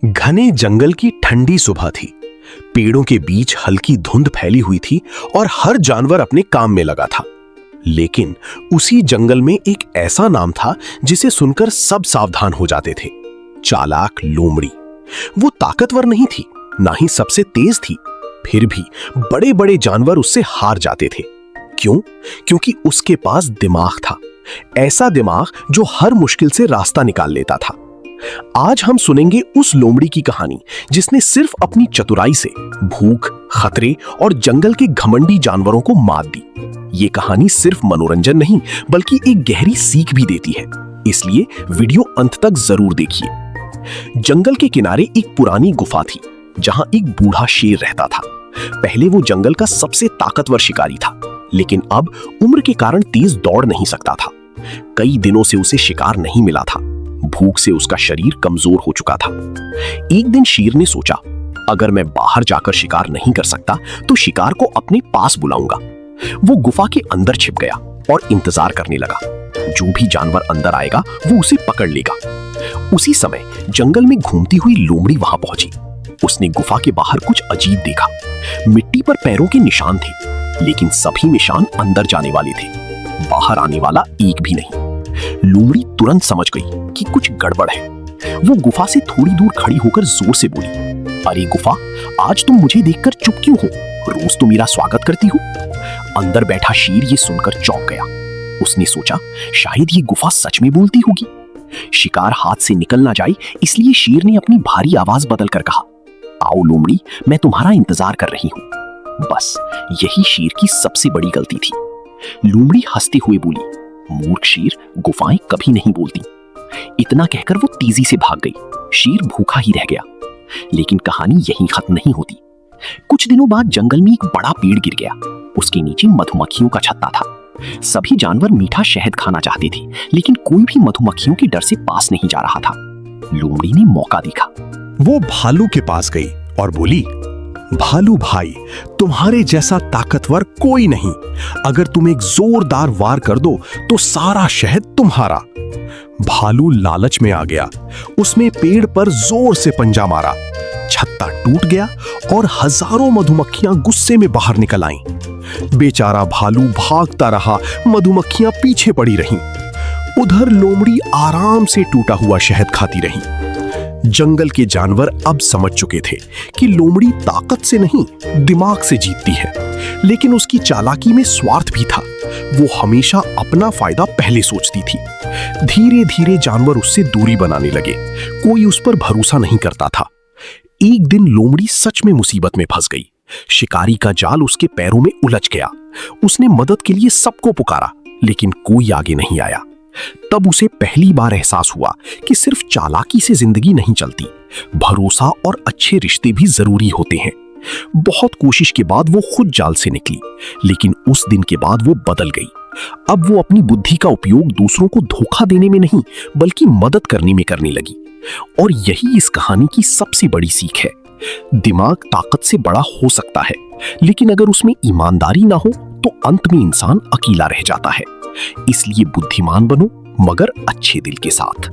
घने जंगल की ठंडी सुबह थी। पेड़ों के बीच हल्की धुंध फैली हुई थी और हर जानवर अपने काम में लगा था। लेकिन उसी जंगल में एक ऐसा नाम था जिसे सुनकर सब सावधान हो जाते थे। चालाक लोमड़ी। वो ताकतवर नहीं थी, ना ही सबसे तेज थी, फिर भी बड़े बड़े जानवर उससे हार जाते थे। क्यों? क्योंकि उसके पास दिमाग था, ऐसा दिमाग जो हर मुश्किल से रास्ता निकाल लेता था। आज हम सुनेंगे उस लोमड़ी की कहानी जिसने सिर्फ अपनी चतुराई से भूख, खतरे और जंगल के घमंडी जानवरों को मात दी। ये कहानी सिर्फ मनोरंजन नहीं बल्कि एक गहरी सीख भी देती है, इसलिए वीडियो अंत तक जरूर देखिए। जंगल के किनारे एक पुरानी गुफा थी जहां एक बूढ़ा शेर रहता था। पहले वो जंगल का सबसे ताकतवर शिकारी था, लेकिन अब उम्र के कारण तेज दौड़ नहीं सकता था। कई दिनों से उसे शिकार नहीं मिला था। भूख से उसका शरीर कमजोर हो चुका था। एक दिन शेर ने सोचा, अगर मैं बाहर जाकर शिकार नहीं कर सकता तो शिकार को अपने पास बुलाऊंगा। वो गुफा के अंदर छिप गया और इंतजार करने लगा। जो भी जानवर अंदर आएगा वो उसे पकड़ लेगा। उसी समय जंगल में घूमती हुई लोमड़ी वहां पहुंची। उसने गुफा के बाहर कुछ अजीब देखा। मिट्टी पर पैरों के निशान थे, लेकिन सभी निशान अंदर जाने वाले थे, बाहर आने वाला एक भी नहीं। लोमड़ी तुरंत समझ गई कि कुछ गड़बड़ है। वो गुफा से थोड़ी दूर खड़ी होकर जोर से बोली, अरे गुफा, आज तुम मुझे देखकर चुप क्यों हो? रोज तो मेरा स्वागत करती हो। अंदर बैठा शेर ये सुनकर चौंक गया। उसने सोचा, शायद ये गुफा सच में बोलती होगी। शिकार हाथ से निकल ना जाए इसलिए शेर ने अपनी भारी आवाज बदलकर कहा, आओ लोमड़ी, मैं तुम्हारा इंतजार कर रही हूं। बस यही शेर की सबसे बड़ी गलती थी। लोमड़ी हंसते हुए बोली, मूर्ख शेर, गुफाएं कभी नहीं बोलती। इतना कहकर वो तेजी से भाग गई। शेर भूखा ही रह गया। लेकिन कहानी यहीं खत्म नहीं होती। कुछ दिनों बाद जंगल में एक बड़ा पेड़ गिर गया। उसके नीचे मधुमक्खियों का छत्ता था। सभी जानवर मीठा शहद खाना चाहते थे, लेकिन कोई भी मधुमक्खियों के डर से पास नहीं जा रहा था। लोमड़ी ने मौका देखा। वो भालू के पास गई और बोली, भालू भाई, तुम्हारे जैसा ताकतवर कोई नहीं। अगर तुम एक जोरदार वार कर दो तो सारा शहद तुम्हारा। भालू लालच में आ गया। उसने पेड़ पर जोर से पंजा मारा। छत्ता टूट गया और हजारों मधुमक्खियां गुस्से में बाहर निकल आईं। बेचारा भालू भागता रहा, मधुमक्खियां पीछे पड़ी रहीं। उधर लोमड़ी आराम से टूटा हुआ शहद खाती रही। जंगल के जानवर अब समझ चुके थे कि लोमड़ी ताकत से नहीं, दिमाग से जीतती है। लेकिन उसकी चालाकी में स्वार्थ भी था। वो हमेशा अपना फायदा पहले सोचती थी। धीरे धीरे जानवर उससे दूरी बनाने लगे। कोई उस पर भरोसा नहीं करता था। एक दिन लोमड़ी सच में मुसीबत में फंस गई। शिकारी का जाल उसके पैरों में उलझ गया। उसने मदद के लिए सबको पुकारा, लेकिन कोई आगे नहीं आया। तब उसे पहली बार एहसास हुआ कि सिर्फ चालाकी से जिंदगी नहीं चलती, भरोसा और अच्छे रिश्ते भी जरूरी होते हैं। बहुत कोशिश के बाद वो खुद जाल से निकली, लेकिन उस दिन के बाद वो बदल गई। अब वो अपनी बुद्धि का उपयोग दूसरों को धोखा देने में नहीं बल्कि मदद करने में करने लगी। और यही इस कहानी की सबसे बड़ी सीख है। दिमाग ताकत से बड़ा हो सकता है, लेकिन अगर उसमें ईमानदारी ना हो तो अंत में इंसान अकेला रह जाता है। इसलिए बुद्धिमान बनो, मगर अच्छे दिल के साथ।